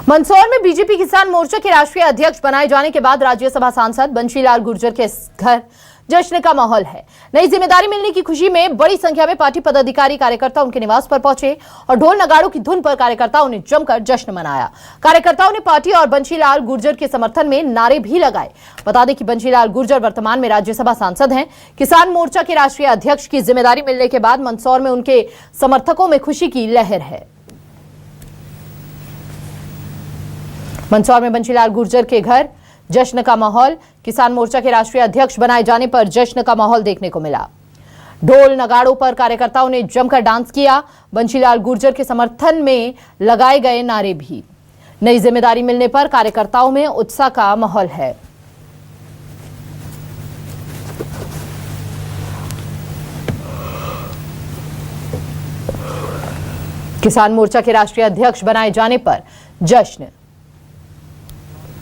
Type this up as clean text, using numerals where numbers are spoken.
मंदसौर में बीजेपी किसान मोर्चा के राष्ट्रीय अध्यक्ष बनाए जाने के बाद राज्यसभा सांसद बंशीलाल गुर्जर के घर जश्न का माहौल है। नई जिम्मेदारी मिलने की खुशी में बड़ी संख्या में पार्टी पदाधिकारी कार्यकर्ता उनके निवास पर पहुंचे और ढोल नगाड़ों की धुन पर कार्यकर्ताओं ने जमकर जश्न मनाया। कार्यकर्ताओं ने पार्टी और बंशीलाल गुर्जर के समर्थन में नारे भी लगाए। बता दें कि बंशीलाल गुर्जर वर्तमान में राज्यसभा सांसद हैं। किसान मोर्चा के राष्ट्रीय अध्यक्ष की जिम्मेदारी मिलने के बाद मंदसौर में उनके समर्थकों में खुशी की लहर है। मंदसौर में बंशीलाल गुर्जर के घर जश्न का माहौल। किसान मोर्चा के राष्ट्रीय अध्यक्ष बनाए जाने पर जश्न का माहौल देखने को मिला। ढोल नगाड़ों पर कार्यकर्ताओं ने जमकर डांस किया। बंशीलाल गुर्जर के समर्थन में लगाए गए नारे भी। नई जिम्मेदारी मिलने पर कार्यकर्ताओं में उत्साह का माहौल है। किसान मोर्चा के राष्ट्रीय अध्यक्ष बनाए जाने पर जश्न।